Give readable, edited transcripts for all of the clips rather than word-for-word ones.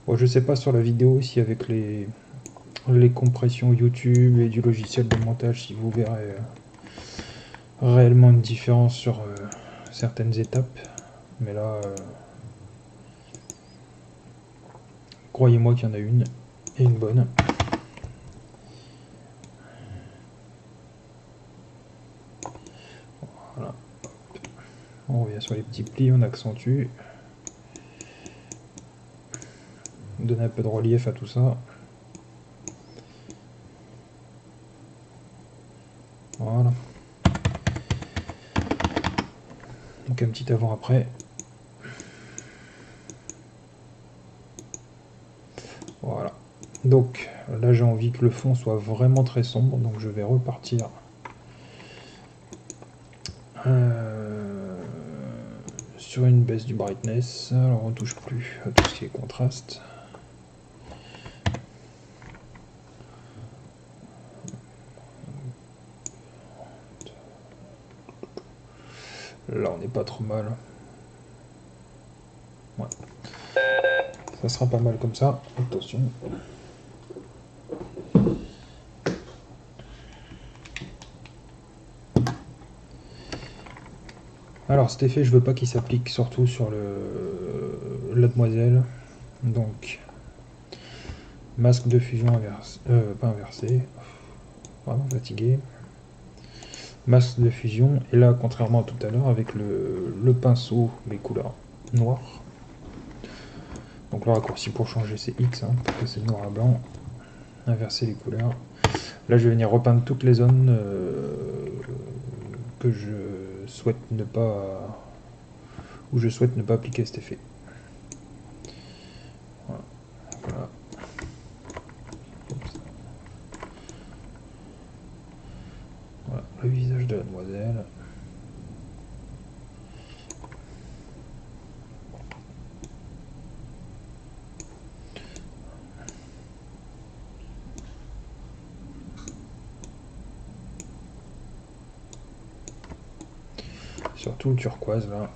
Bon, je sais pas sur la vidéo si avec les compressions YouTube et du logiciel de montage, si vous verrez réellement une différence sur certaines étapes. Mais là, croyez-moi qu'il y en a une, et une bonne. Voilà. On revient sur les petits plis, on accentue. On donne un peu de relief à tout ça. Voilà. Donc un petit avant-après. Voilà. Donc là j'ai envie que le fond soit vraiment très sombre, donc je vais repartir sur une baisse du brightness. Alors on touche plus à tout ce qui est contraste. Là on n'est pas trop mal. Ouais. Ça sera pas mal comme ça. Attention. Alors cet effet je veux pas qu'il s'applique surtout sur la demoiselle. Donc masque de fusion inversé, pas inversé, vraiment fatigué. Masque de fusion, et là contrairement à tout à l'heure avec le pinceau, les couleurs noires. Donc le raccourci pour changer c'est X, hein, pour passer de noir à blanc, inverser les couleurs. Là je vais venir repeindre toutes les zones que je souhaite ne pas, où je souhaite ne pas appliquer cet effet. Voilà. Voilà. Voilà, le visage de la demoiselle. Surtout le turquoise là.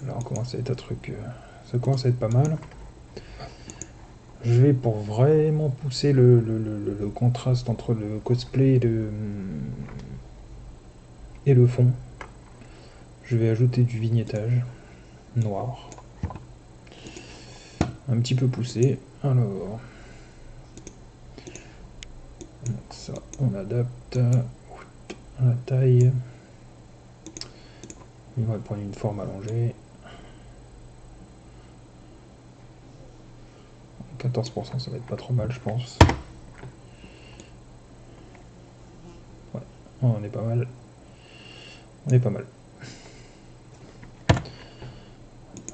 Là on commence à être un truc, ça commence à être pas mal. Je vais pour vraiment pousser le contraste entre le cosplay et le fond. Je vais ajouter du vignettage noir. Un petit peu poussé. Alors, donc ça, on adapte la taille. Il va prendre une forme allongée. 14%, ça va être pas trop mal, je pense. Ouais, on est pas mal. On est pas mal.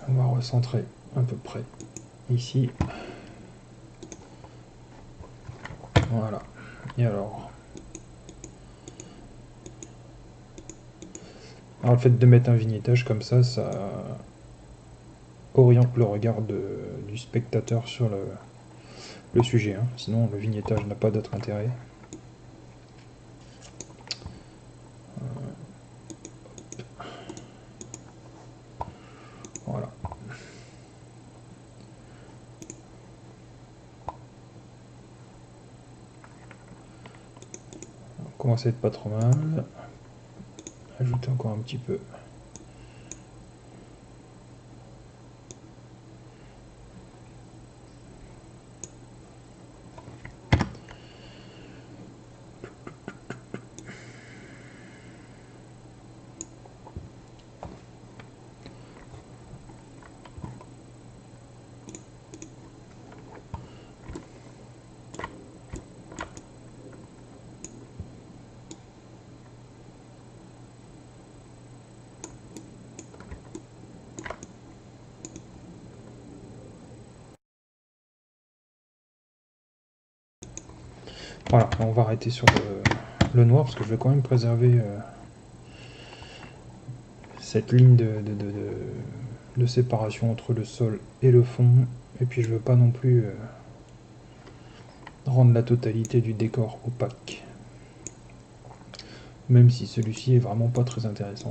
On va recentrer à peu près ici. Voilà. Et alors le fait de mettre un vignettage comme ça, ça oriente le regard du spectateur sur le sujet. Hein. Sinon, le vignettage n'a pas d'autre intérêt. Voilà. On commence à être pas trop mal. Ajouter encore un petit peu. Voilà, on va arrêter sur le noir parce que je vais quand même préserver cette ligne de séparation entre le sol et le fond. Et puis je veux pas non plus rendre la totalité du décor opaque. Même si celui-ci est vraiment pas très intéressant.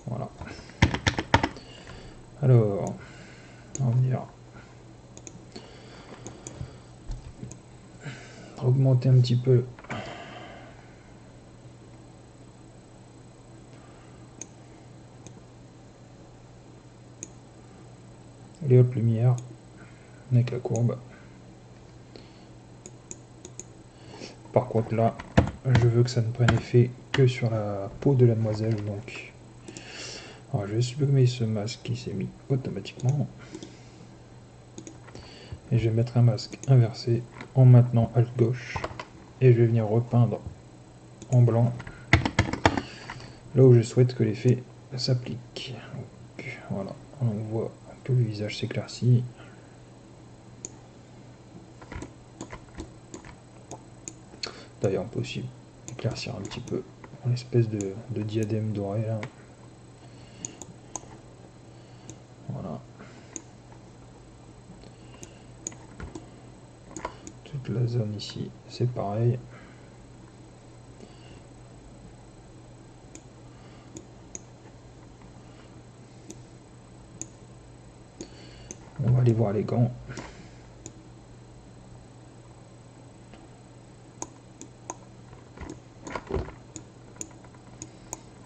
Voilà. Alors, on va venir augmenter un petit peu les hautes lumières avec la courbe. Par contre là, je veux que ça ne prenne effet que sur la peau de la demoiselle, donc alors, je vais supprimer ce masque qui s'est mis automatiquement et je vais mettre un masque inversé en maintenant Alt gauche et je vais venir repeindre en blanc là où je souhaite que l'effet s'applique. Donc voilà, on voit que le visage s'éclaircit. D'ailleurs on peut aussi éclaircir un petit peu en espèce de diadème doré là. Voilà. Toute la zone ici, c'est pareil. On va aller voir les gants.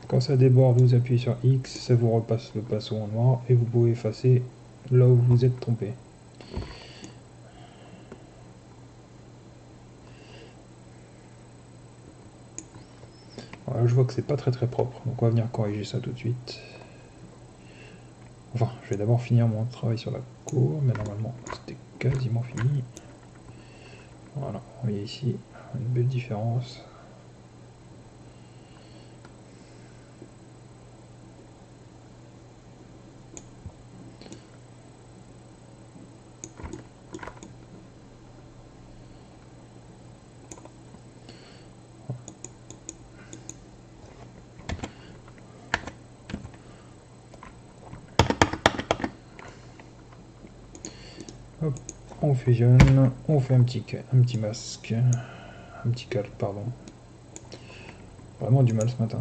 Quand ça déborde, vous appuyez sur X, ça vous repasse le pinceau en noir et vous pouvez effacer là où vous êtes trompé. Voilà, je vois que c'est pas très propre, donc on va venir corriger ça tout de suite. Enfin, je vais d'abord finir mon travail sur la cour, mais normalement c'était quasiment fini. Voilà, vous voyez ici une belle différence. Hop, on fusionne, on fait un petit masque, un petit calque, pardon. Vraiment du mal ce matin.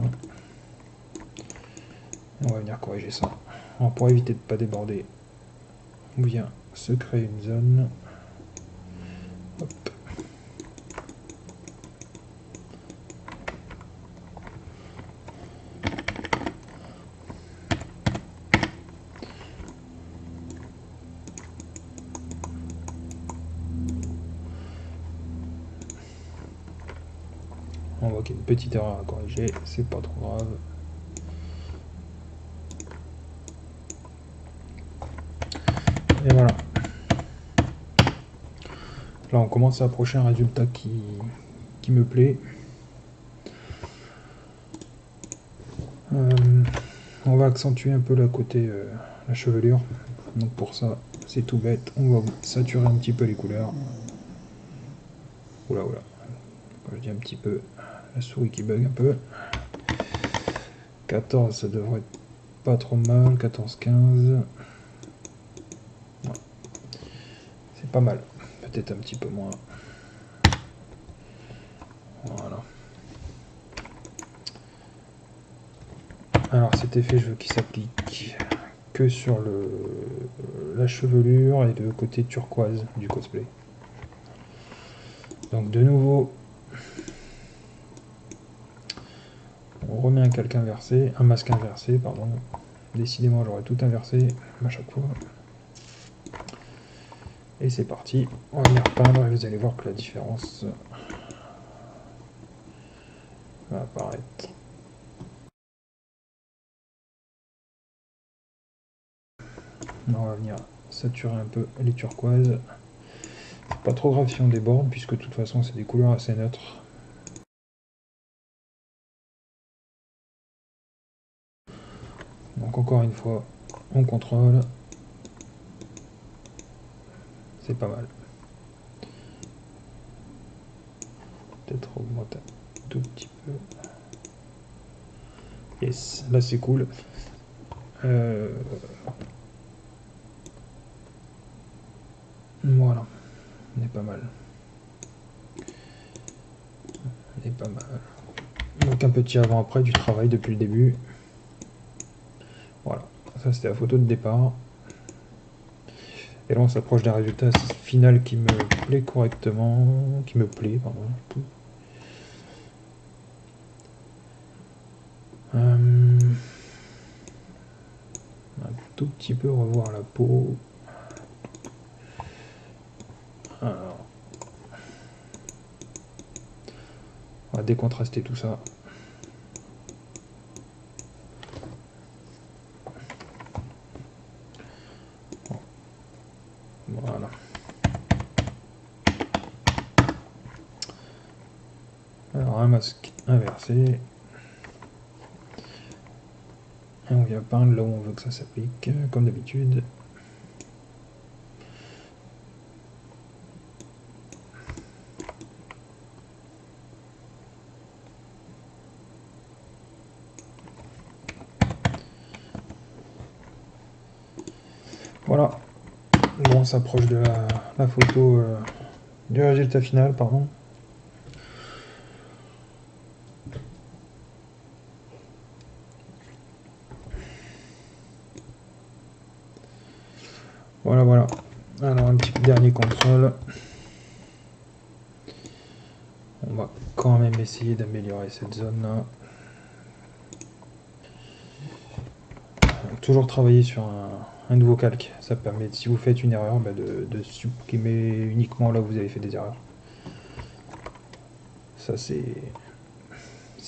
On va venir corriger ça. Alors, pour éviter de ne pas déborder, on vient se créer une zone. Hop. On voit qu'il y a une petite erreur à corriger, c'est pas trop grave. Et voilà. Là on commence à approcher un résultat qui me plaît. On va accentuer un peu la côté la chevelure. Donc pour ça, c'est tout bête, on va saturer un petit peu les couleurs. Oula oula. Quand je dis un petit peu, la souris qui bug un peu. 14, ça devrait être pas trop mal. 14, 15. Ouais. C'est pas mal. Peut-être un petit peu moins. Voilà. Alors cet effet, je veux qu'il s'applique que sur la chevelure et le côté turquoise du cosplay. Donc de nouveau, on remet un calque inversé, un masque inversé, pardon. Décidément, j'aurais tout inversé à chaque fois. Et c'est parti, on va venir peindre et vous allez voir que la différence va apparaître. On va venir saturer un peu les turquoises. Pas trop grave si on déborde, puisque de toute façon c'est des couleurs assez neutres. Donc encore une fois, on contrôle. c'est pas mal. Peut-être augmenter un tout petit peu. Yes, là c'est cool. Voilà, on est pas mal. On est pas mal. Donc un petit avant-après du travail depuis le début. Voilà, ça c'était la photo de départ. Et là on s'approche d'un résultat final qui me plaît correctement, qui me plaît, pardon. Un tout petit peu revoir la peau. Alors, on va décontraster tout ça. Voilà. Alors un masque inversé. Et on vient peindre là où on veut que ça s'applique, comme d'habitude. Voilà. Bon, on s'approche de la photo du résultat final, pardon. Voilà, voilà. Alors un petit dernier contrôle. On va quand même essayer d'améliorer cette zone-là. Toujours travailler sur un nouveau calque. Ça permet, si vous faites une erreur, de supprimer uniquement là où vous avez fait des erreurs. Ça c'est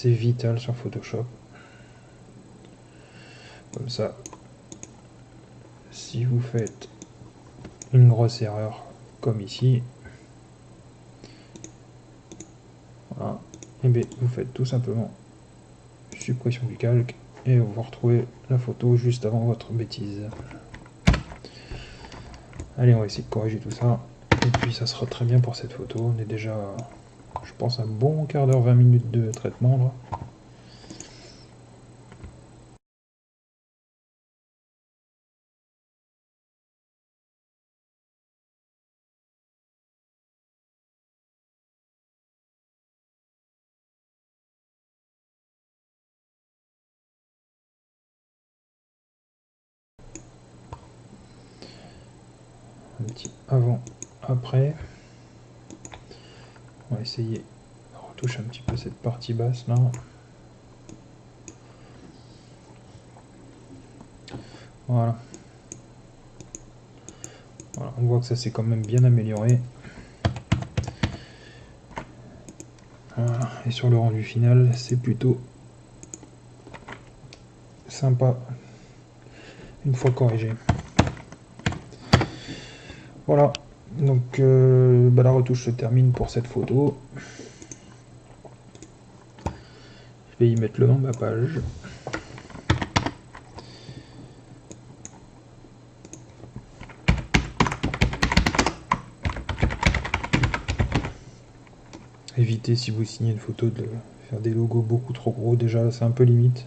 vital sur Photoshop. Comme ça, si vous faites une grosse erreur comme ici, voilà, et bien vous faites tout simplement suppression du calque et vous retrouvez la photo juste avant votre bêtise. Allez, on va essayer de corriger tout ça et puis ça sera très bien pour cette photo. On est déjà, je pense, un bon quart d'heure, 20 minutes de traitement là. Un petit avant, après. On va essayer de retoucher un petit peu cette partie basse là. Voilà. Voilà, on voit que ça s'est quand même bien amélioré. Voilà. Et sur le rendu final, c'est plutôt sympa une fois corrigé. Voilà, donc la retouche se termine pour cette photo. Je vais y mettre le nom de ma page. Évitez, si vous signez une photo, de faire des logos beaucoup trop gros. Déjà, c'est un peu limite.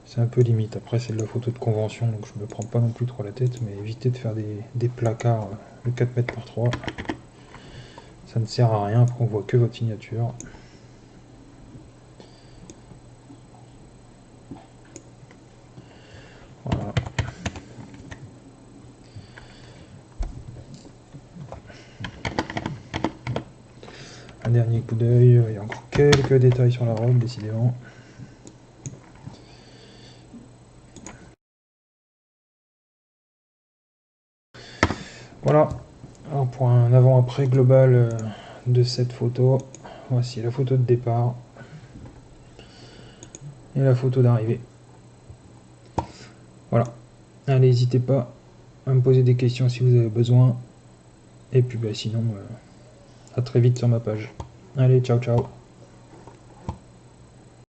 C'est un peu limite. Après, c'est de la photo de convention, donc je me prends pas non plus trop la tête, mais évitez de faire des placards de 4 mètres par 3. Ça ne sert à rien, après on voit que votre signature. Voilà. Un dernier coup d'œil, il y a encore quelques détails sur la robe, décidément. Voilà, alors pour un avant-après global de cette photo, voici la photo de départ et la photo d'arrivée. Voilà, allez, n'hésitez pas à me poser des questions si vous avez besoin, et puis sinon, à très vite sur ma page. Allez, ciao ciao.